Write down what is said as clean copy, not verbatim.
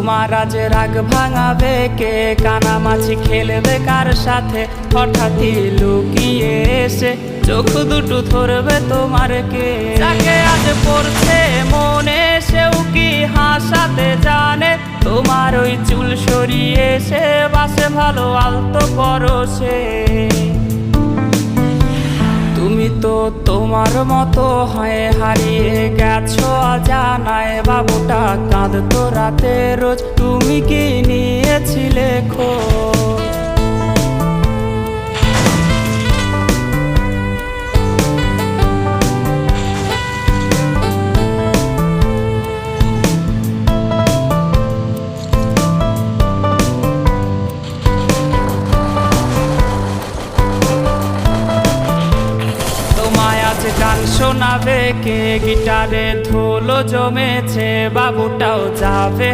তোমার আজ রাগ ভাঙাবে কে, কানামাছি খেলবে কার সাথে, হঠাৎই লুকিয়ে এসে চোখ দুটো ধরবে তোমার কে। যাকে আজ পড়ছে মনে সেও কি হাসাতে জানে, তোমার ওই চুল সরিয়ে সে বাসে ভালো আলতো পরশে। তুমি তো তোমার মতো হয়ে হারিয়ে গেছো অজানায়, বাবুটা কাঁদতো রাতে রোজ, তুমি কি নিয়েছিলে খোঁজ? গান শোনাবে কে, গিটারে ধুলো জমেছে, বাবুটাও যাবে।